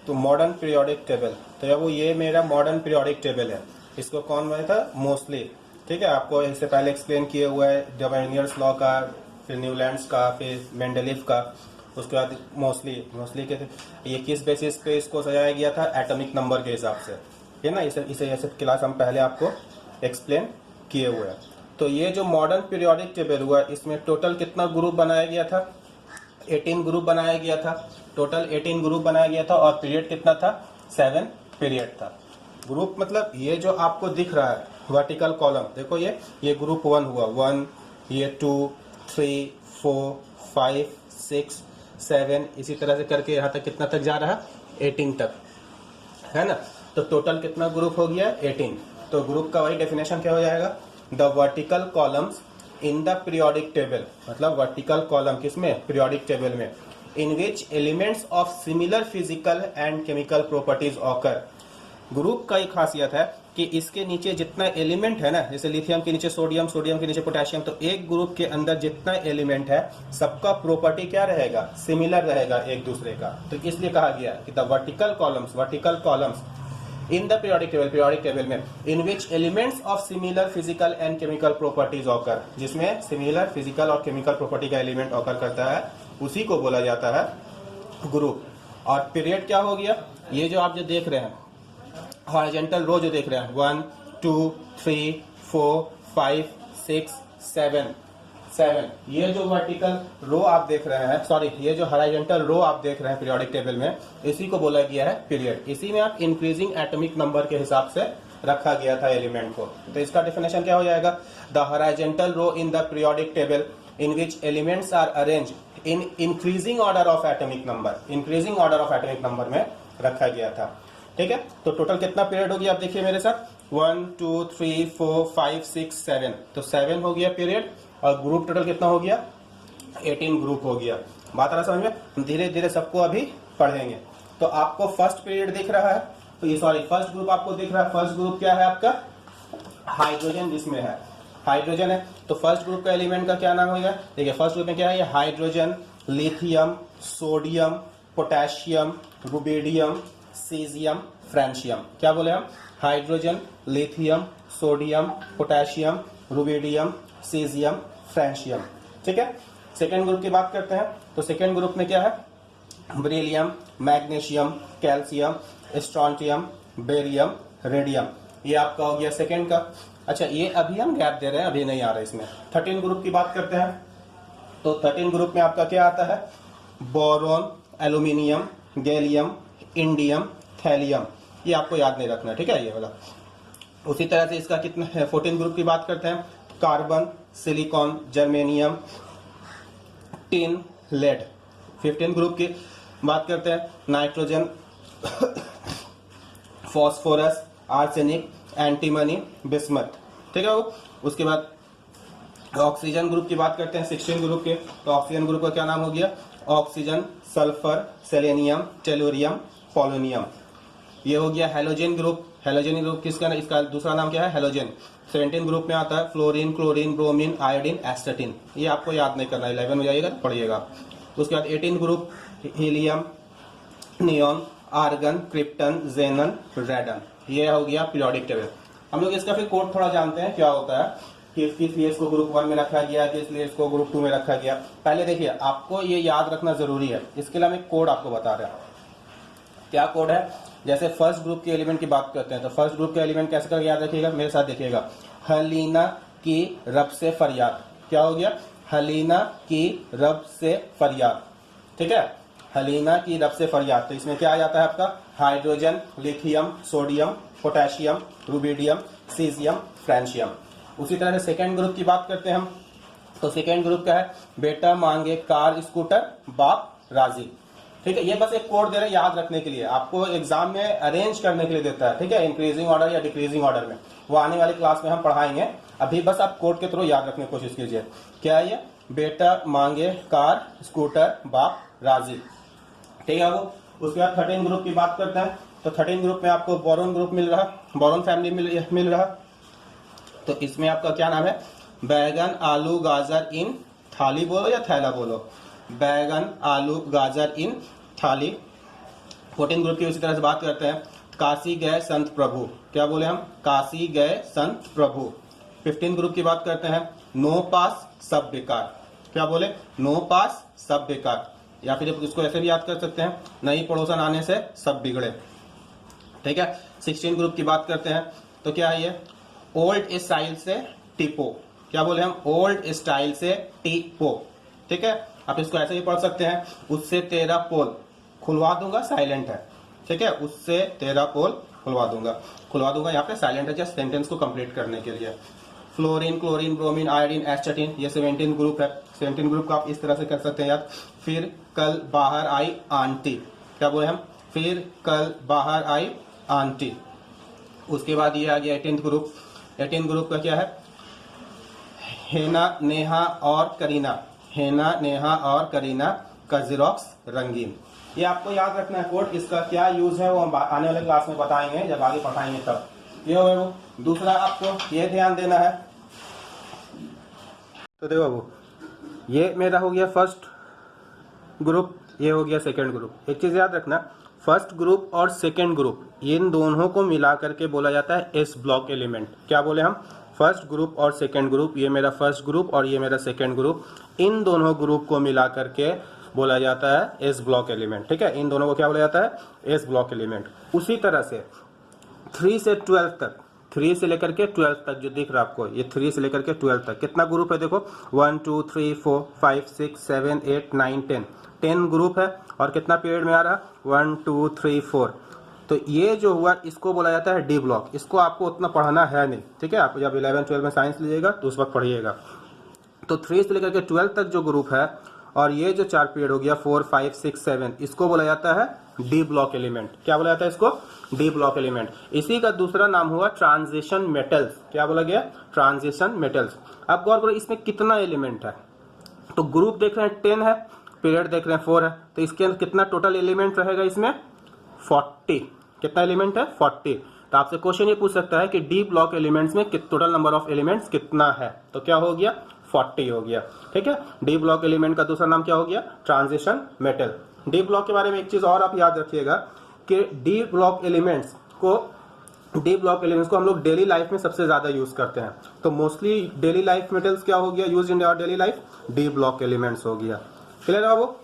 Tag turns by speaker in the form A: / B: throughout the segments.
A: तो modern periodic table, तो ये वो ये मेरा मॉडर्न पीरियोडिक टेबल है। इसको कौन बनाया था? मोस्टली। ठीक है, आपको इससे पहले एक्सप्लेन किए हुआ है डेविनियर्स लॉ का, फिर न्यूलैंड्स का, फिर मेंडलीव का, उसके बाद मोस्टली के ये किस बेसिस पे इसको सजाया गया था? एटॉमिक नंबर के हिसाब से, है ना। इसे ऐसे क्लास हम पहले आपको एक्सप्लेन किए हुए हैं। तो ये जो मॉडर्न पीरियोडिक टेबल हुआ, इसमें टोटल कितना ग्रुप बनाया गया था? 18 ग्रुप बनाया गया था। टोटल 18 ग्रुप बनाया गया था और पीरियड कितना था? 7 पीरियड था। ग्रुप मतलब ये जो आपको दिख रहा है वर्टिकल कॉलम, देखो ये ग्रुप 1 हुआ, 1, ये 2, 3, 4, 5, 6, 7, इसी तरह से करके यहाँ तक कितना तक जा रहा है? 18 तक, है ना। तो टोटल कितना ग्रुप हो गया? 18। तो ग्रुप का वही डेफिनेशन क्या हो जाएगा? The vertical columns in the periodic table, मतलब वर्टिकल कॉलम किसमें? पीरियोडिक टेबल में, in which elements of similar physical and chemical properties occur. Group का एक खासियत है कि इसके नीचे जितना एलिमेंट है ना, जैसे लिथियम के नीचे सोडियम, सोडियम के नीचे पोटेशियम, तो एक ग्रुप के अंदर जितना एलिमेंट है सबका प्रॉपर्टी क्या रहेगा? सिमिलर रहेगा एक दूसरे का। तो इसलिए कहा गया कि the vertical columns in the periodic table में, in which elements of similar physical and chemical properties occur, जिसमें सिमिलर फिजिकल और केमिकल प्रॉपर्टी का एलिमेंट ऑकर करता है, उसी को बोला जाता है ग्रुप। और पीरियड क्या हो गया? ये जो आप जो देख रहे हैं हॉरिजॉन्टल रो जो देख रहे हैं, 1, 2, 3, 4, 5, 6, 7, ये जो वर्टिकल रो आप देख रहे हैं, सॉरी ये जो हॉरिजॉन्टल रो आप देख रहे हैं पीरियोडिक टेबल में, इसी को बोला गया है पीरियड। इसी में आप इंक्रीजिंग एटॉमिक नंबर के हिसाब से रखा गया था एलिमेंट को। तो इसका डेफिनेशन क्या हो जाएगा? The horizontal row in the periodic table in which elements are arrange in increasing order of atomic number, increasing order of atomic number में रखा गया था। ठीक है, तो टोटल कितना पीरियड हो गया? आप देखिए मेरे साथ, 1, 2, 3, 4, 5, 6, 7, तो 7 हो गया पीरियड। और ग्रुप टोटल कितना हो गया? 18 ग्रुप हो गया। बात आ रहा समझ में? हम धीरे धीरे सबको अभी पढ़ेंगे। तो आपको फर्स्ट पीरियड दिख रहा है, तो ये सॉरी फर्स्ट ग्रुप आपको दिख रहा है। फर्स्ट ग्रुप क्या है आपका? हाइड्रोजन, जिसमें है हाइड्रोजन है। तो फर्स्ट ग्रुप का एलिमेंट का क्या नाम होगा? देखिए फर्स्ट ग्रुप में क्या है? ये hydrogen, lithium, sodium, potassium, rubidium, caesium, francium. क्या बोले हम? Hydrogen, lithium, sodium, potassium, rubidium, caesium, francium. ठीक है, सेकेंड ग्रुप की बात करते हैं। तो सेकेंड ग्रुप में क्या है? Beryllium, magnesium, calcium, strontium, barium, radium. ये आपका हो गया सेकेंड का। अच्छा, ये अभी हम गैप दे रहे हैं, अभी नहीं आ रहा है इसमें। 13 ग्रुप की बात करते हैं। तो 13 ग्रुप में आपका क्या आता है? Boron, aluminium, gallium, indium, thallium. ये आपको याद नहीं रखना, ठीक है, ये वाला। उसी तरह से इसका कितना है? 14 ग्रुप की बात करते हैं। Carbon, silicon, germanium, tin, lead. 15 group की बात करते हैं। Nitrogen, phosphorus, arsenic, antimony, bismuth. ठीक है, वो उसके बाद ऑक्सीजन ग्रुप की बात करते हैं। 16 ग्रुप के। तो ऑक्सीजन ग्रुप का क्या नाम हो गया? Oxygen, sulphur, selenium, tellurium, polonium. ये हो गया हेलोजन ग्रुप। हेलोजन ग्रुप किसका? इसका दूसरा नाम क्या है? हेलोजन। 17 ग्रुप में आता है फ्लोरीन, क्लोरीन, ब्रोमीन, आयोडीन, एस्टेटिन। ये आपको याद नहीं करना, 11 में जाइएगा पढ़िएगा। उसके बाद 18 group, helium, neon, argon, krypton, xenon, radon. ये हो गया पीरियोडिक टेबल। हम लोग इसका फिर कोड थोड़ा जानते हैं क्या होता है, किस लिए इसको ग्रुप 1 में रखा गया, किस लिए इसको ग्रुप 2 में रखा गया। पहले देखिए, आपको ये याद रखना जरूरी है, इसके लिए हम एक कोड आपको बता रहे हैं। क्या कोड है? जैसे फर्स्ट ग्रुप के एलिमेंट की बात करते हैं, तो फर्स्ट ग्रुप के एलिमेंट कैसे करके याद रखिएगा, मेरे साथ देखिएगा। हलीना की रब से फरियाद। क्या हो गया? हलीना की रब से फरियाद। ठीक है, हलीना की रब से फरियाद। तो इसमें क्या आ जाता है आपका? Hydrogen, lithium, sodium, potassium, rubidium, caesium, francium. उसी तरह से सेकेंड ग्रुप की बात करते हैं हम। तो सेकेंड ग्रुप क्या है? बेटा मांगे कार स्कूटर, बाप राजी। ठीक है, ये बस एक कोड दे रहे हैं याद रखने के लिए, आपको एग्जाम में अरेंज करने के लिए देता है। ठीक है, इंक्रीजिंग ऑर्डर या डिक्रीजिंग ऑर्डर में, वो आने वाली क्लास में हम पढ़ाएंगे। अभी बस आप कोड के थ्रू याद रखने की कोशिश कीजिए। क्या है ये? बेटा मांगे कार स्कूटर, बाप राजी। ठीक है, वो उसके बाद 13 ग्रुप की बात करते हैं। तो 13 ग्रुप में आपको बोरॉन ग्रुप मिल रहा, बोरॉन फैमिली मिल रहा। तो इसमें आपका क्या नाम है? बैगन, आलू, गाजर इन थाली बोलो या थैला बोलो? बैगन, आलू, गाजर इन थाली, 14 ग्रुप की उसी तरह से बात करते हैं, काशी गए संत प्रभु, क्या बोले हम, काशी गए संत प्रभु। 15 ग्रुप की बात करते हैं, नो पास सब बेकार, क्या बोले, नो पास सब बेकार, या फिर इसको ऐसे भी याद कर सकते हैं, नई पड़ोसन आने से सब बिगड़े, ठीक है। 16 ग्रुप की बात करते हैं तो क्या है ये, ओल्ड स्टाइल से टिपो, क्या बोले हम, ओल्ड स्टाइल से टिपो, ठीक है। आप इसको ऐसे भी पढ़ सकते हैं, उससे तेरा पोल खुलवा दूंगा, साइलेंट है, ठीक है, उससे तेरा पोल खुलवा दूंगा यहाँ पे साइलेंट है, जस्ट सेंटेंस को कंप्लीट करने के लिए। फ्लोरीन, क्लोरीन, ब्रोमीन, आयोडीन, एस्टेटिन, ये 17 ग्रुप है। 17 ग्रुप को आप इस तरह से कर सकते हैं याद। फिर कल बाहर आई आंटी, क्या बोले हम, फिर कल बाहर आई आंटी। उसके बाद ये आ गया 18 ग्रुप। 18 ग्रुप का क्या है, हेना, नेहा और करीना, हेना, नेहा और करीना का जेरोक्स रंगीन। ये आपको याद रखना है कोड, इसका क्या यूज है वो हम आने वाले क्लास में बताएंगे, जब आगे पढ़ाएंगे तब। ये हो वो। दूसरा आपको ये ध्यान देना है, तो देखो बाबू, ये मेरा हो गया फर्स्ट ग्रुप, ये हो गया सेकंड ग्रुप। एक चीज याद रखना, फर्स्ट ग्रुप और सेकंड ग्रुप इन दोनों को मिला करके बोला जाता है एस ब्लॉक एलिमेंट। क्या बोले हम, फर्स्ट ग्रुप और सेकंड ग्रुप, ये मेरा फर्स्ट ग्रुप और ये मेरा सेकंड ग्रुप, इन दोनों ग्रुप को मिला करके बोला जाता है एस ब्लॉक एलिमेंट, ठीक है। इन दोनों को क्या बोला जाता है, एस ब्लॉक एलिमेंट। उसी तरह से 3 से 12 तक, 3 से लेकर के 12 तक जो दिख रहा है आपको, ये 3 से लेकर के 12 तक कितना ग्रुप है, देखो 1 2 3 4 5 6 7 8 9 10, 10 ग्रुप है। और कितना पीरियड में आ रहा, 1 2 3 4। तो ये जो हुआ इसको बोला जाता है डी ब्लॉक। इसको आपको उतना पढ़ना है नहीं, ठीक है। आप जब 11 12 में साइंस लीजिएगा तो उस वक्त पढ़िएगा। तो 3 से लेकर के 12 तक जो ग्रुप है, और ये जो 4 पीरियड हो गया 4 5 6 7, इसको बोला जाता है डी ब्लॉक एलिमेंट। क्या बोला जाता है इसको, डी ब्लॉक एलिमेंट। इसी का दूसरा नाम हुआ ट्रांजिशन मेटल्स। क्या बोला गया, ट्रांजिशन मेटल्स। अब गौर करो इसमें कितना एलिमेंट है, तो ग्रुप देख रहे हैं 10 है, पीरियड देख रहे हैं 4 है, तो इसके अंदर कितना टोटल एलिमेंट रहेगा, इसमें 40। कितना एलिमेंट है, 40। तो आपसे क्वेश्चन ये पूछ सकता है कि डी ब्लॉक एलिमेंट्स में टोटल नंबर ऑफ एलिमेंट्स कितना है, तो क्या हो गया, 40 हो गया, ठीक है। डी ब्लॉक एलिमेंट का दूसरा नाम क्या हो गया, ट्रांजिशन मेटल। डी ब्लॉक के बारे में एक चीज और आप याद रखिएगा कि डी ब्लॉक एलिमेंट्स को हम लोग डेली लाइफ में सबसे ज्यादा यूज करते हैं। तो मोस्टली डेली लाइफ मेटल्स क्या हो गया use in our daily life, D block elements हो गया। क्लियर है वो,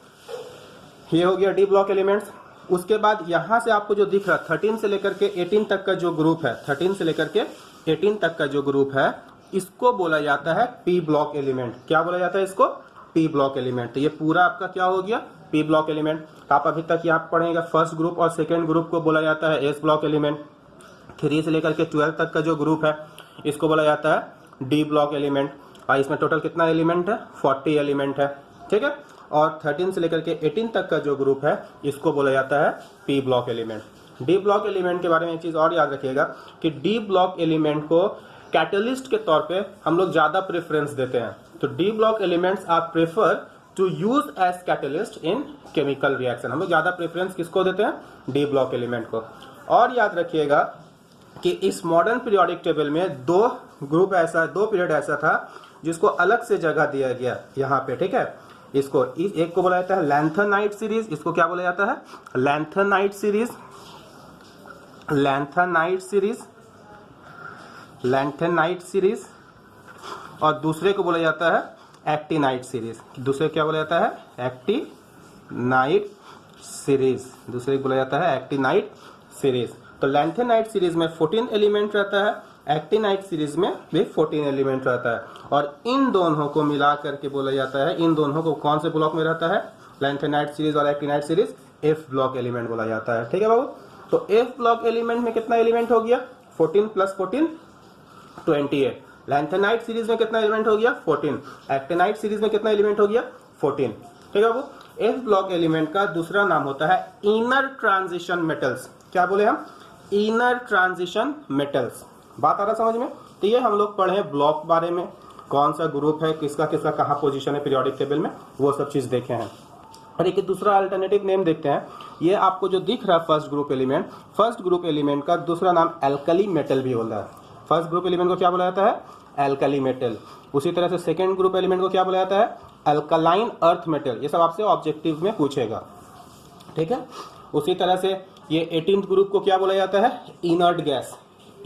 A: ये हो गया डी ब्लॉक एलिमेंट्स। उसके बाद यहां से आपको जो दिख रहा 13 से लेकर के 18 तक का जो ग्रुप है, 13 से लेकर के 18 तक का जो ग्रुप है, इसको बोला जाता है पी ब्लॉक एलिमेंट। क्या बोला जाता है इसको, पी ब्लॉक एलिमेंट। तो ये पूरा आपका क्या हो गया, पी ब्लॉक एलिमेंट। आप अभी तक यहाँ पढ़ेंगे फर्स्ट ग्रुप और सेकंड ग्रुप को बोला जाता है एस ब्लॉक एलिमेंट। 3 से लेकर के 12 तक का जो ग्रुप है इसको बोला जाता है डी ब्लॉक एलिमेंट। और इसमें टोटल कितना एलिमेंट है, 40 एलिमेंट है, ठीक है। और 13 से लेकर के 18 तक का जो ग्रुप है इसको बोला जाता है P block element. D block element के बारे में एक चीज और याद रखिएगा कि डी ब्लॉक एलिमेंट को कैटलिस्ट के तौर पे हम लोग ज्यादा प्रेफरेंस देते हैं। तो D block elements are prefer to use as catalyst in chemical reaction. हम लोग ज्यादा प्रेफरेंस किसको देते हैं, डी ब्लॉक एलिमेंट को। और याद रखिएगा कि इस मॉडर्न पीरियोडिक टेबल में दो पीरियड ऐसा था जिसको अलग से जगह दिया गया यहाँ पे, ठीक है। इसको एक को बोला जाता है लैंथेनाइट सीरीज। इसको क्या बोला जाता है, लैंथेनाइट सीरीज, लैंथेनाइट सीरीज। और दूसरे को बोला जाता है एक्टिनाइट सीरीज। दूसरे को क्या बोला जाता है, एक्टिनाइट सीरीज। दूसरे को बोला जाता है एक्टिनाइट सीरीज। तो लैंथेनाइट सीरीज में 14 एलिमेंट रहता है, एक्टिनाइट सीरीज में भी 14 एलिमेंट रहता है। और इन दोनों को मिला करके बोला जाता है, इन दोनों को कौन से ब्लॉक में रहता है, लैंथेनाइट सीरीज और actinide series, F block element बोला जाता है, ठीक है बाबू। तो एफ ब्लॉक एलिमेंट में कितना एलिमेंट हो गया, 14 + 14 28। लैंथेनाइट सीरीज में कितना एलिमेंट हो गया, 14। एक्टिनाइट सीरीज में कितना एलिमेंट हो गया, 14, ठीक है बाबू। एफ ब्लॉक एलिमेंट का दूसरा नाम होता है इनर ट्रांजिशन मेटल्स। क्या बोले हम, इनर ट्रांजिशन मेटल्स। बात आ रहा समझ में। तो ये हम लोग पढ़े ब्लॉक बारे में, कौन सा ग्रुप है, किसका किसका कहाँ पोजीशन है पीरियोडिक टेबल में, वो सब चीज देखे हैं। और एक दूसरा अल्टरनेटिव नेम देखते हैं। ये आपको जो दिख रहा है फर्स्ट ग्रुप एलिमेंट का दूसरा नाम एल्कली मेटल भी बोला है। फर्स्ट ग्रुप एलिमेंट को क्या बोला जाता है, एल्कली मेटल। उसी तरह से सेकेंड ग्रुप एलिमेंट को क्या बोला जाता है, अल्कलाइन अर्थ मेटल। ये सब आपसे ऑब्जेक्टिव में पूछेगा, ठीक है। उसी तरह से ये 18th ग्रुप को क्या बोला जाता है, इनर्ट गैस,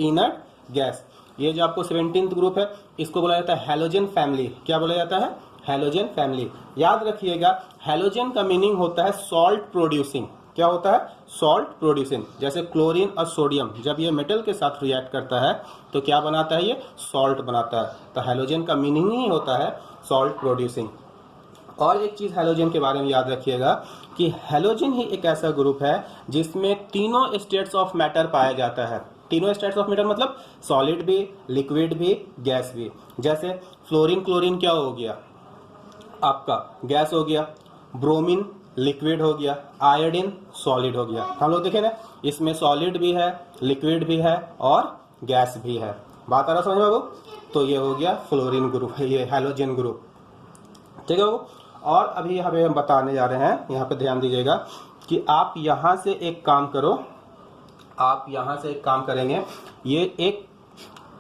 A: इनर्ट गैस। ये जो आपको 17th ग्रुप है इसको बोला जाता है हैलोजन फैमिली। क्या बोला जाता है, हैलोजन फैमिली। याद रखिएगा हैलोजन का मीनिंग होता है सॉल्ट प्रोड्यूसिंग। क्या होता है, सॉल्ट प्रोड्यूसिंग। जैसे क्लोरीन और सोडियम जब ये मेटल के साथ रिएक्ट करता है तो क्या बनाता है, ये सॉल्ट बनाता है। तो हैलोजन का मीनिंग ही होता है सॉल्ट प्रोड्यूसिंग। और एक चीज हैलोजन के बारे में याद रखिएगा कि हैलोजन ही एक ऐसा ग्रुप है जिसमें तीनों स्टेट्स ऑफ मैटर पाया जाता है। तीनों स्टेट्स ऑफ मैटर मतलब सॉलिड भी, लिक्विड भी, गैस भी। जैसे फ्लोरीन क्लोरीन क्या हो गया आपका, गैस हो गया। ब्रोमीन लिक्विड हो गया। आयोडीन सॉलिड हो गया। हम लोग देखें ना, इसमें सॉलिड भी है, लिक्विड भी है और गैस भी है। बात आ रहा समझ में बाबू? तो ये हो गया फ्लोरीन ग्रुप, ये हैलोजन ग्रुप। ठीक है बाबू। और अभी यहाँ पे हम बताने जा रहे हैं, यहाँ पे ध्यान दीजिएगा कि आप यहाँ से एक काम करो, आप यहाँ से एक काम करेंगे, ये एक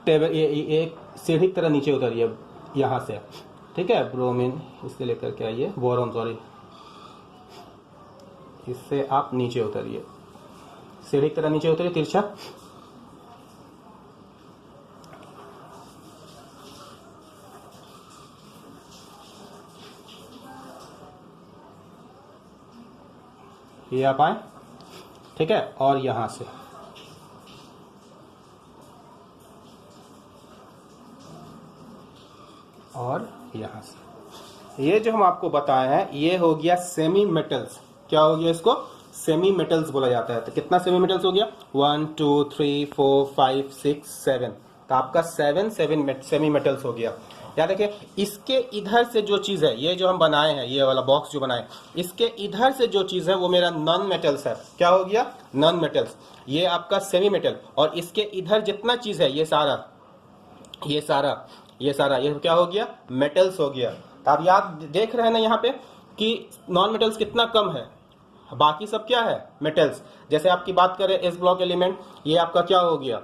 A: टेबल, ये एक सीढ़ी की तरह नीचे उतरिए यहाँ से, ठीक है। ब्रोमीन इससे लेकर के आइए, बोरोन सॉरी, इससे आप नीचे उतरिए, सीढ़ी की तरह नीचे उतरिए तिरछा। ये आप आए, ठीक है। और यहां से और यहां से ये जो हम आपको बताए हैं ये हो गया सेमी मेटल्स। क्या हो गया, इसको सेमी मेटल्स बोला जाता है। तो कितना सेमी मेटल्स हो गया, 1 2 3 4 5 6 7। तो आपका 7 सेमी मेटल्स हो गया। याद रखिए, इसके इधर से जो चीज है, ये जो हम बनाए हैं, ये वाला बॉक्स जो बनाए, इसके इधर से जो चीज है वो मेरा नॉन मेटल्स है। क्या हो गया, नॉन मेटल्स। ये आपका सेमी मेटल। और इसके इधर जितना चीज है ये सारा ये क्या हो गया, मेटल्स हो गया। तो आप याद देख रहे हैं ना यहाँ पे कि नॉन मेटल्स कितना कम है, बाकी सब क्या है, मेटल्स। जैसे आपकी बात करें एस ब्लॉक एलिमेंट, ये आपका क्या हो गया,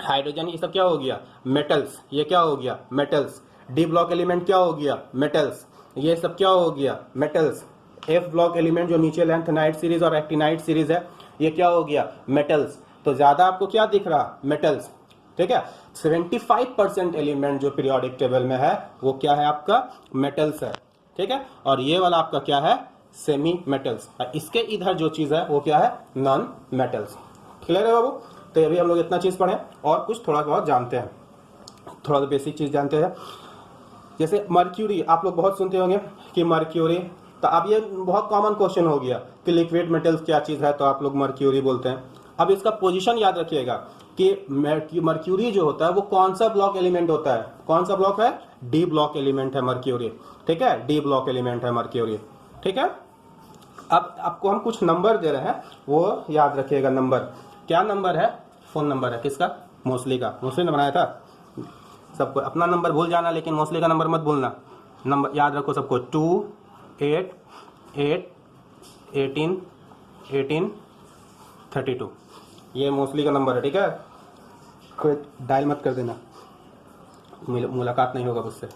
A: हाइड्रोजन, ये सब क्या हो गया, मेटल्स। ये क्या हो गया, मेटल्स। डी ब्लॉक एलिमेंट क्या हो गया, मेटल्स। ये सब क्या हो गया, मेटल्स। एफ ब्लॉक एलिमेंट जो नीचे लैंथेनाइट सीरीज और एक्टिनाइट सीरीज है, ये क्या हो गया, मेटल्स। तो ज्यादा आपको क्या दिख रहा, मेटल्स। ठीक है। 75% एलिमेंट जो पीरियोडिक टेबल में है वो क्या है, आपका मेटल्स है। ठीक है। और ये वाला आपका क्या है, सेमी मेटल्स। इसके इधर जो चीज है वो क्या है, नॉन मेटल्स। क्लियर है बाबू? तो अभी हम लोग इतना चीज पढ़े और कुछ थोड़ा बहुत जानते हैं, थोड़ा सा बेसिक चीज जानते हैं। जैसे मर्क्यूरी आप लोग बहुत सुनते होंगे कि मर्क्यूरी, तो अब ये बहुत कॉमन क्वेश्चन हो गया कि लिक्विड मेटल्स क्या चीज है, तो आप लोग मर्क्यूरी बोलते हैं। अब इसका पोजीशन याद रखिएगा कि मर्क्यूरी जो होता है वो कौन सा ब्लॉक एलिमेंट होता है, कौन सा ब्लॉक है, डी ब्लॉक एलिमेंट है मर्क्यूरी। ठीक है, डी ब्लॉक एलिमेंट है मर्क्यूरी। ठीक है। अब आपको हम कुछ नंबर दे रहे हैं, वो याद रखिएगा। नंबर क्या, नंबर है, फोन नंबर है किसका, मोस्टली का। मोस्टली ने बनाया था। सबको अपना नंबर भूल जाना, लेकिन मोस्टली का नंबर मत भूलना। नंबर याद रखो सबको, 2 8 8 18 18 32। ये मोस्टली का नंबर है। ठीक है, कोई डायल मत कर देना, मुलाकात नहीं होगा उससे।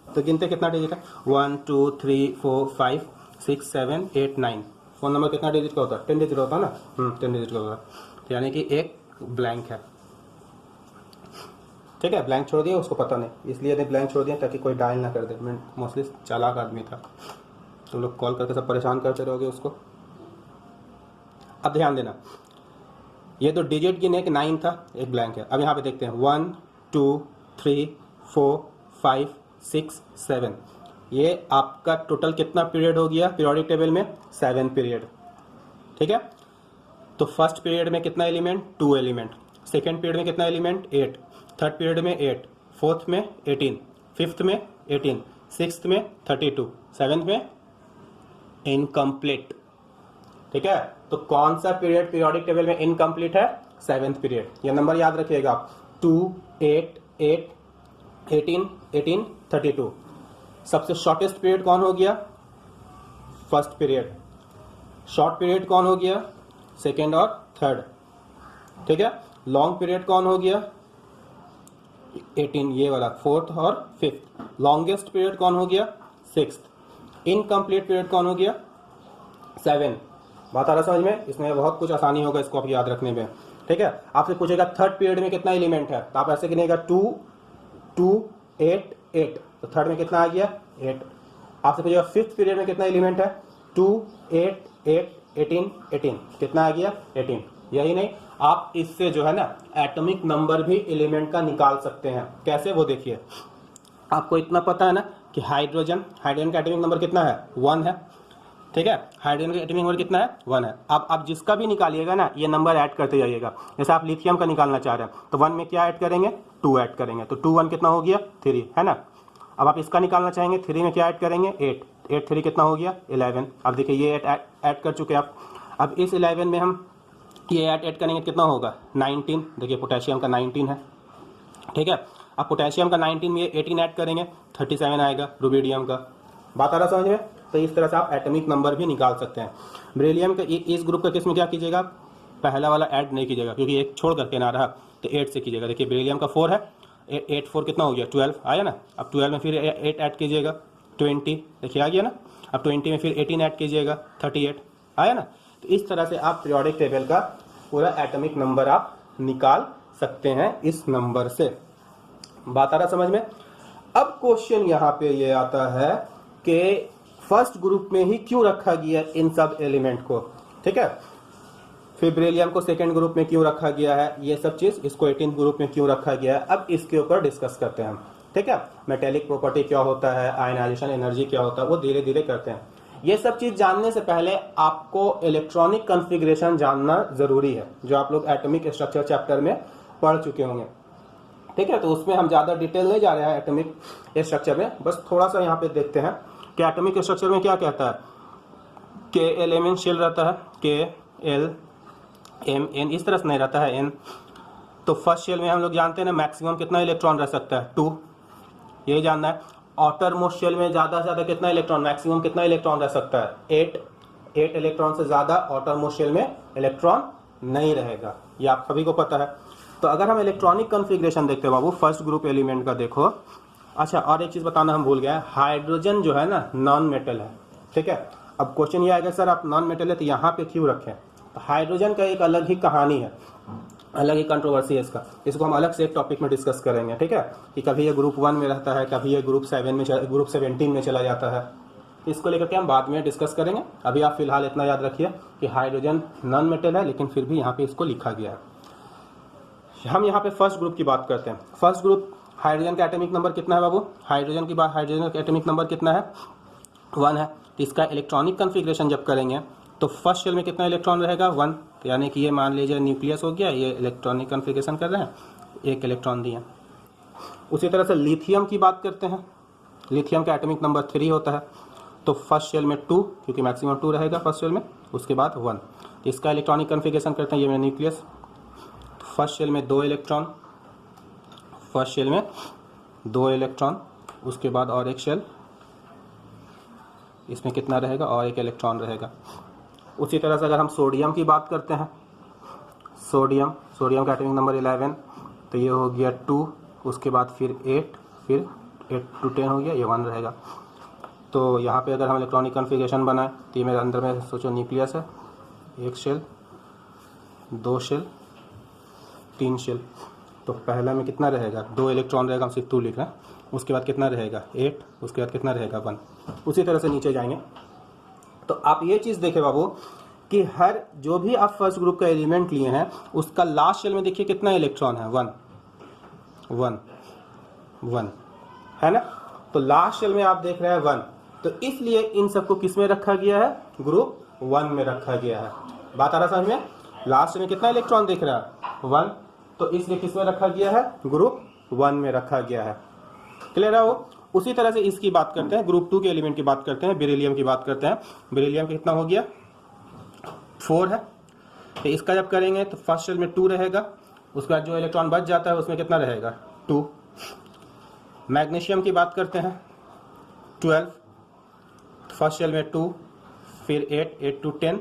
A: तो गिनते कितना डिजिट है, 1 2 3 4 5 6 7 8 9। फोन नंबर कितना डिजिट का होता है, 10 डिजिट होता है ना। 10 डिजिट का होता है। तो यानी कि एक ब्लैंक है। ठीक है, ब्लैंक छोड़ दिया, उसको पता नहीं, इसलिए ने ब्लैंक छोड़ दिया ताकि कोई डायल ना कर दे। मैं मोस्टली चालाक आदमी था, तुम लोग कॉल करके सब परेशान करते रहोगे उसको। अब ध्यान देना, ये तो डिजिट गिने, एक 9 था, एक ब्लैंक है। अब यहाँ पे देखते हैं 1 2 3 4 5 6 7। ये आपका टोटल कितना पीरियड हो गया पीरियोडिक टेबल में, 7 पीरियड। ठीक है। तो फर्स्ट पीरियड में कितना एलिमेंट, 2 एलिमेंट। सेकेंड पीरियड में कितना एलिमेंट, 8। थर्ड पीरियड में 8। फोर्थ में 18। फिफ्थ में 18। सिक्स्थ में 32। सेवेंथ में इनकम्प्लीट। ठीक है। तो कौन सा पीरियड पीरियोडिक टेबल में इनकम्प्लीट है, 7th पीरियड। ये नंबर याद रखिएगा, 2 8 8 18 18 32। सबसे शॉर्टेस्ट पीरियड कौन हो गया, फर्स्ट पीरियड। शॉर्ट पीरियड कौन हो गया, सेकेंड और थर्ड। ठीक है। लॉन्ग पीरियड कौन हो गया, 18, ये वाला, फोर्थ और फिफ्थ। लॉन्गेस्ट पीरियड कौन हो गया, 6th। इनकम्प्लीट पीरियड कौन हो गया, 7। बात आ रहा समझ में? इसमें बहुत कुछ आसानी होगा इसको आप याद रखने में। ठीक है, आपसे पूछेगा थर्ड पीरियड में कितना एलिमेंट है, तो आप ऐसे गिनेगा 2 2 8 8, तो थर्ड में कितना आ गया 8। आपसे पूछेगा फिफ्थ पीरियड में कितना एलिमेंट है, 2 8 8 18 18, कितना आ गया 18। यही नहीं, आप इससे जो है ना एटॉमिक नंबर भी एलिमेंट का निकाल सकते हैं। कैसे, वो देखिए। आपको इतना पता है ना कि हाइड्रोजन का एटॉमिक नंबर कितना है, 1 है। ठीक है, हाइड्रोजन का एटॉमिक नंबर कितना है, 1 है। अब आप जिसका भी निकालिएगा ना, ये नंबर ऐड करते जाइएगा। जैसे आप लिथियम का निकालना चाह रहे हैं, तो 1 में क्या ऐड करेंगे, 2 ऐड करेंगे, तो 2 1 कितना हो गया 3, है ना। अब आप इसका निकालना चाहेंगे, 3 में क्या ऐड करेंगे, 8 8 3 कितना हो गया 11। अब देखिए ये ऐड कर चुके आप। अब इस 11 में हम ये ऐड करेंगे, कितना होगा 19। देखिए पोटेशियम का 19 है। ठीक है, अब पोटेशियम का 19 में 18 ऐड करेंगे, 37 आएगा रुबिडियम का। बात आ रहा समझ में? तो इस तरह से आप एटॉमिक नंबर भी निकाल सकते हैं। बेरिलियम का इस ग्रुप का केस में क्या कीजिएगा, पहला वाला ऐड नहीं कीजिएगा, क्योंकि एक छोड़ करके ना रहा, तो 8 से कीजिएगा। देखिए बेरिलियम का 4 है, 8 4 कितना हो गया 12 आया ना। अब 12 में फिर 8 ऐड कीजिएगा, 20, देखिए आ गया ना। अब 20 में फिर 18 ऐड कीजिएगा, 38 आया ना। तो इस तरह से आप पीरियोडिक टेबल का पूरा एटॉमिक नंबर आप निकाल सकते हैं इस नंबर से। बात आ रहा समझ में? अब क्वेश्चन यहाँ पे ये आता है कि फर्स्ट ग्रुप में ही क्यों रखा गया इन सब एलिमेंट को। ठीक है, फिर बेरिलियम को सेकेंड ग्रुप में क्यों रखा गया है, ये सब चीज, इसको 18th ग्रुप में क्यों रखा गया है, अब इसके ऊपर डिस्कस करते हैं हम। ठीक है, मेटेलिक प्रॉपर्टी क्या होता है, आयनाइजेशन एनर्जी क्या होता है, वो धीरे धीरे करते हैं। ये सब चीज जानने से पहले आपको इलेक्ट्रॉनिक कॉन्फ़िगरेशन जानना जरूरी है, जो आप लोग एटॉमिक स्ट्रक्चर चैप्टर में पढ़ चुके होंगे। ठीक है, तो उसमें हम ज़्यादा डिटेल नहीं जा रहे हैं एटॉमिक स्ट्रक्चर में, बस थोड़ा सा यहाँ पे देखते हैं कि एटॉमिक स्ट्रक्चर में क्या कहता है। के एलिमेंट शेल रहता है, के एल एम एन, इस तरह से नहीं रहता है एन। तो फर्स्ट शेल में हम लोग जानते हैं ना मैक्सिमम कितना इलेक्ट्रॉन रह सकता है, 2, यही जानना है। आउटर मोस्ट शेल में ज़्यादा से ज़्यादा कितना इलेक्ट्रॉन, मैक्सिमम कितना इलेक्ट्रॉन रह सकता है, 8 इलेक्ट्रॉन से ज़्यादा आउटर मोस्ट शेल में इलेक्ट्रॉन नहीं रहेगा, ये आप सभी को पता है। तो अगर हम इलेक्ट्रॉनिक कॉन्फ़िगरेशन देखते हैं बाबू फर्स्ट ग्रुप एलिमेंट का, देखो। अच्छा, और एक चीज़ बताना हम भूल गए, हाइड्रोजन जो है ना नॉन मेटल है। ठीक है, अब क्वेश्चन ये आएगा सर आप नॉन मेटल है तो यहाँ पे क्यों रखें। तो हाइड्रोजन का एक अलग ही कहानी है, अलग ही कंट्रोवर्सी है इसका, इसको हम अलग से एक टॉपिक में डिस्कस करेंगे। ठीक है, कि कभी ये ग्रुप 1 में रहता है, कभी ये ग्रुप 17 में चला जाता है, इसको लेकर के हम बाद में डिस्कस करेंगे। अभी आप फिलहाल इतना याद रखिए कि हाइड्रोजन नॉन मेटल है, लेकिन फिर भी यहाँ पे इसको लिखा गया है। हम यहाँ पे फर्स्ट ग्रुप की बात करते हैं। फर्स्ट ग्रुप, हाइड्रोजन का एटॉमिक नंबर कितना है बाबू, हाइड्रोजन की बात, हाइड्रोजन का एटॉमिक नंबर कितना है, 1 है। तो इसका इलेक्ट्रॉनिक कॉन्फ़िगरेशन जब करेंगे तो फर्स्ट शेल में कितना इलेक्ट्रॉन रहेगा, 1। तो यानी कि ये मान लीजिए न्यूक्लियस हो गया, ये इलेक्ट्रॉनिक कॉन्फ़िगरेशन कर रहे हैं, 1 इलेक्ट्रॉन दिए। उसी तरह से लिथियम की बात करते हैं, लिथियम का एटॉमिक नंबर 3 होता है। तो फर्स्ट शेल में 2, क्योंकि मैक्सिमम 2 रहेगा फर्स्ट शेल में, उसके बाद 1। तो इसका इलेक्ट्रॉनिक कॉन्फ़िगरेशन करते हैं, ये मेरा न्यूक्लियस। फर्स्ट शेल में 2 इलेक्ट्रॉन, फर्स्ट शेल में 2 इलेक्ट्रॉन, उसके बाद और एक शेल, इसमें कितना रहेगा, और 1 इलेक्ट्रॉन रहेगा। उसी तरह से अगर हम सोडियम की बात करते हैं, सोडियम का एटॉमिक नंबर 11, तो ये हो गया 2, उसके बाद फिर 8, फिर 8 to 10 हो गया, ये 1 रहेगा। तो यहाँ पे अगर हम इलेक्ट्रॉनिक कॉन्फ़िगरेशन बनाएं तो ये मेरे अंदर में सोचो न्यूक्लियस है, 1 शेल, 2 शेल, 3 शेल। तो पहला में कितना रहेगा, 2 इलेक्ट्रॉन रहेगा, हम सिर्फ 2 लिख रहे हैं। उसके बाद कितना रहेगा 8, उसके बाद कितना रहेगा 1। उसी तरह से नीचे जाएंगे तो आप ये चीज़ देखें बाबू कि हर जो भी आप फर्स्ट ग्रुप का एलिमेंट लिए हैं उसका लास्ट शेल में देखिए कितना इलेक्ट्रॉन है, 1 1 1, है ना। तो लास्ट शेल में आप देख रहे हैं 1, तो इसलिए इन सबको किस में रखा गया है, ग्रुप 1 में रखा गया है। बात आ रहा समझ में? लास्ट में कितना इलेक्ट्रॉन दिख रहा है, 1, तो इसलिए किस में रखा गया है, ग्रुप 1 में रखा गया है। क्लियर है वो? उसी तरह से इसकी बात करते हैं, ग्रुप 2 के एलिमेंट की बात करते हैं, बेरिलियम की बात करते हैं। बेरिलियम कितना हो गया, 4 है। तो इसका जब करेंगे तो फर्स्ट शेल में 2 रहेगा, उसके बाद जो इलेक्ट्रॉन बच जाता है उसमें कितना रहेगा, 2। मैग्नीशियम की बात करते हैं, 12, फर्स्ट शेल में 2, फिर 8 to 10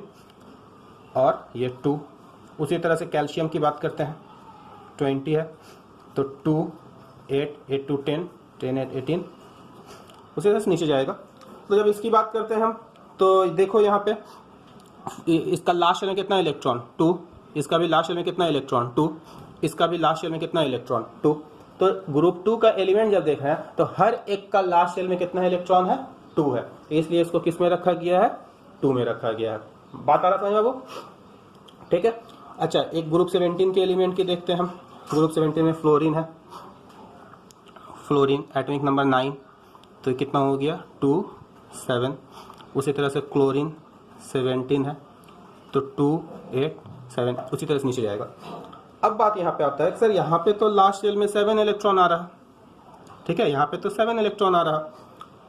A: और ये 2। उसी तरह से कैल्शियम की बात करते हैं, 20 है, तो 2 8 to 10 10 8 18, उसी तरह से नीचे जाएगा। तो जब इसकी बात करते हैं हम तो देखो यहाँ पे इसका लास्ट शेल में कितना इलेक्ट्रॉन 2, इसका भी लास्ट शेल में कितना इलेक्ट्रॉन 2, इसका भी लास्ट शेल में कितना इलेक्ट्रॉन 2। तो ग्रुप 2 का एलिमेंट जब देख रहे हैं तो हर एक का लास्ट शेल में कितना इलेक्ट्रॉन है 2 है, इसलिए इसको किस में रखा गया है 2 में रखा गया है। बात आ रहा समझ में बाबू, ठीक है। अच्छा, एक ग्रुप 17 के एलिमेंट की देखते हैं हम। ग्रुप 17 में फ्लोरीन है, फ्लोरीन एटॉमिक नंबर 9, तो कितना हो गया 2 7। उसी तरह से क्लोरीन 17 है तो 2 8 7, उसी तरह से नीचे जाएगा। अब बात यहाँ पे आता है सर यहाँ पे तो लास्ट शेल में 7 इलेक्ट्रॉन आ रहा, ठीक है, यहाँ पे तो 7 इलेक्ट्रॉन आ रहा,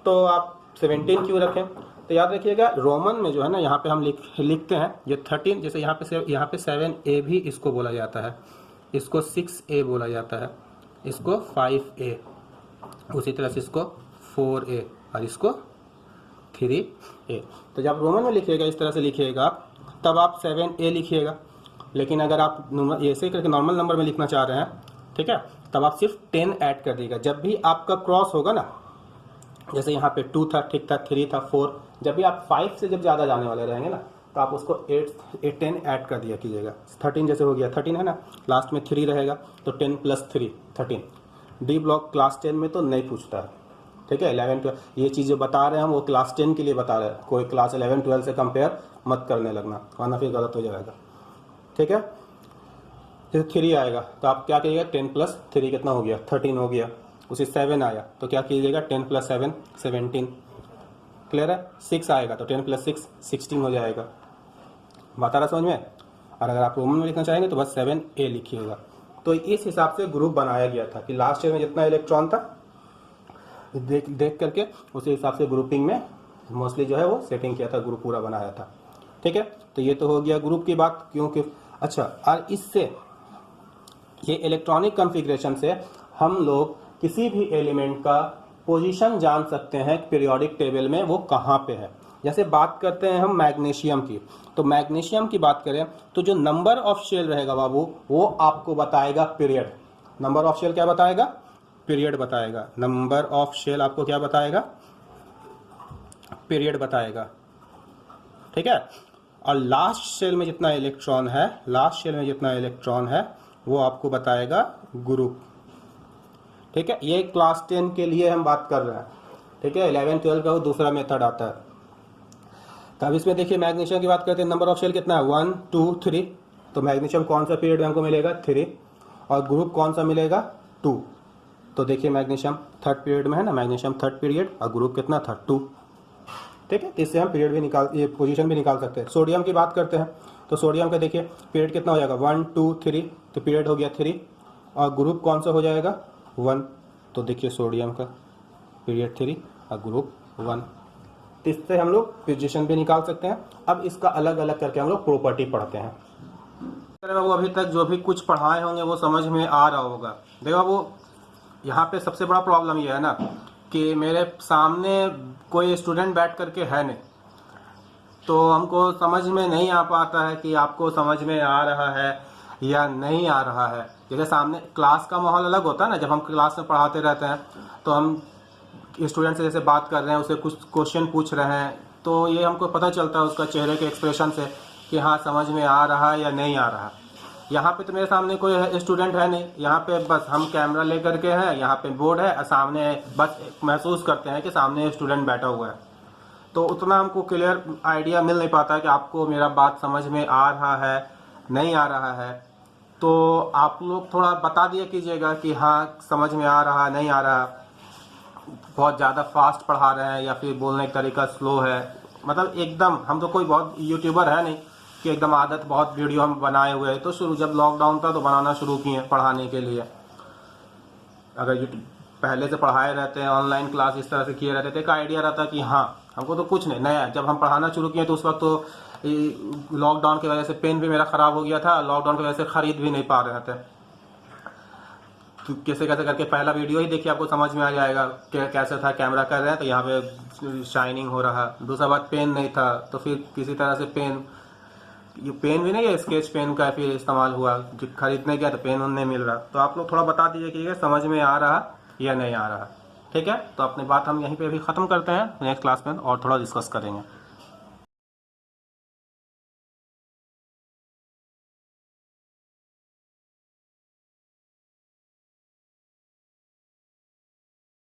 A: तो आप 17 क्यों रखें। तो याद रखिएगा रोमन में जो है ना यहाँ पे हम लिखते हैं ये 13, जैसे यहाँ पे 7A भी इसको बोला जाता है, इसको 6A बोला जाता है, इसको 5A, उसी तरह से इसको 4A और इसको 3A। तो जब रोमन में लिखिएगा इस तरह से लिखिएगा तब आप 7A लिखिएगा, लेकिन अगर आप ऐसे करके नॉर्मल नंबर में लिखना चाह रहे हैं, ठीक है, तब आप सिर्फ 10 ऐड कर दीजिएगा। जब भी आपका क्रॉस होगा ना, जैसे यहाँ पे 2 था, ठीक था, 3 था, 4, जब भी आप 5 से जब ज़्यादा जाने वाले रहेंगे ना तो आप उसको 10 ऐड कर दिया कीजिएगा। 13 जैसे हो गया, 13 है ना, लास्ट में 3 रहेगा तो 10 + 3 13। डी ब्लॉक क्लास 10 में तो नहीं पूछता है, ठीक है। 11 12 ये चीज़ जो बता रहे हैं हम वो क्लास 10 के लिए बता रहे हैं, कोई क्लास 11 12 से कंपेयर मत करने लगना, वरना फिर गलत हो जाएगा, ठीक है। फिर 3 आएगा तो आप क्या करिएगा 10 + 3 कितना हो गया 13 हो गया। उसी 7 आया तो क्या कीजिएगा 10 + 7 17, क्लियर है। 6 आएगा तो 10 + 6 16 हो जाएगा। बात आ रहा समझ में। और अगर आप रोमन में लिखना चाहेंगे तो बस 7A लिखिएगा। तो इस हिसाब से ग्रुप बनाया गया था कि लास्ट ईयर में जितना इलेक्ट्रॉन था देख करके उसी हिसाब से ग्रुपिंग में मोस्टली जो है वो सेटिंग किया था, ग्रुप पूरा बनाया था, ठीक है। तो ये तो हो गया ग्रुप की बात, क्योंकि अच्छा, और इससे ये इलेक्ट्रॉनिक कॉन्फ़िगरेशन से हम लोग किसी भी एलिमेंट का पोजीशन जान सकते हैं पीरियोडिक टेबल में वो कहाँ पे है। जैसे बात करते हैं हम मैग्नीशियम की, तो मैग्नीशियम की बात करें तो जो नंबर ऑफ शेल रहेगा बाबू वो आपको बताएगा पीरियड। नंबर ऑफ शेल क्या बताएगा, पीरियड बताएगा। नंबर ऑफ शेल आपको क्या बताएगा, पीरियड बताएगा, ठीक है। और लास्ट शेल में जितना इलेक्ट्रॉन है, लास्ट शेल में जितना इलेक्ट्रॉन है वो आपको बताएगा ग्रुप, ठीक है। ये क्लास 10 के लिए हम बात कर रहे हैं, ठीक है। 11 12 का वो दूसरा मेथड आता है। तो अब इसमें देखिए मैग्नीशियम की बात करते हैं, नंबर ऑफ शेल कितना है 1 2 3, तो मैग्नीशियम कौन सा पीरियड में हमको मिलेगा 3, और ग्रुप कौन सा मिलेगा 2। तो देखिए मैग्नीशियम थर्ड पीरियड में है ना, मैग्नीशियम थर्ड पीरियड, और ग्रुप कितना था 2, ठीक है। इससे हम पीरियड भी निकाल, ये पोजीशन भी निकाल सकते हैं। सोडियम की बात करते हैं तो सोडियम का देखिए पीरियड कितना हो जाएगा 1 2 3, तो पीरियड हो गया 3, और ग्रुप कौन सा हो जाएगा 1, तो देखिए सोडियम का पीरियड 3 और ग्रुप 1। इससे हम लोग पोजीशन भी निकाल सकते हैं। अब इसका अलग अलग करके हम लोग प्रॉपर्टी पढ़ते हैं। वो अभी तक जो भी कुछ पढ़ाए होंगे वो समझ में आ रहा होगा। देखो वो यहाँ पे सबसे बड़ा प्रॉब्लम ये है ना कि मेरे सामने कोई स्टूडेंट बैठ करके है नहीं, तो हमको समझ में नहीं आ पाता है कि आपको समझ में आ रहा है या नहीं आ रहा है। जैसे सामने क्लास का माहौल अलग होता है ना, जब हम क्लास में पढ़ाते रहते हैं तो हम स्टूडेंट से जैसे बात कर रहे हैं, उसे कुछ क्वेश्चन पूछ रहे हैं, तो ये हमको पता चलता है उसका चेहरे के एक्सप्रेशन से कि हाँ समझ में आ रहा है या नहीं आ रहा। यहाँ पे तो मेरे सामने कोई स्टूडेंट है नहीं, यहाँ पे बस हम कैमरा लेकर के हैं, यहाँ पे बोर्ड है, सामने बस महसूस करते हैं कि सामने स्टूडेंट बैठा हुआ है। तो उतना हमको क्लियर आइडिया मिल नहीं पाता कि आपको मेरा बात समझ में आ रहा है नहीं आ रहा है। तो आप लोग थोड़ा बता दिया कीजिएगा कि हाँ समझ में आ रहा नहीं आ रहा, बहुत ज़्यादा फास्ट पढ़ा रहे हैं या फिर बोलने का तरीका स्लो है। मतलब एकदम हम तो कोई बहुत यूट्यूबर है नहीं कि एकदम आदत बहुत वीडियो हम बनाए हुए हैं। तो शुरू जब लॉकडाउन था तो बनाना शुरू किए पढ़ाने के लिए। अगर यूट्यूब पहले से पढ़ाए रहते हैं, ऑनलाइन क्लास इस तरह से किए रहते थे, एक आइडिया रहता कि हाँ हमको तो कुछ नहीं नया। जब हम पढ़ाना शुरू किए तो उस वक्त तो लॉकडाउन की वजह से पेन भी मेरा ख़राब हो गया था, लॉकडाउन की वजह से ख़रीद भी नहीं पा रहे थे। तो कैसे कैसे करके पहला वीडियो ही देखिए आपको समझ में आ जाएगा कैसे था। कैमरा कर रहे हैं तो यहाँ पे शाइनिंग हो रहा। दूसरा बात पेन नहीं था, तो फिर किसी तरह से ये पेन भी नहीं है, स्केच पेन का फिर इस्तेमाल हुआ। जो खरीदने गया तो पेन नहीं मिल रहा। तो आप लोग थोड़ा बता दीजिए कि ये समझ में आ रहा या नहीं आ रहा, ठीक है। तो अपनी बात हम यहीं पे भी ख़त्म करते हैं, नेक्स्ट क्लास में और थोड़ा डिस्कस करेंगे।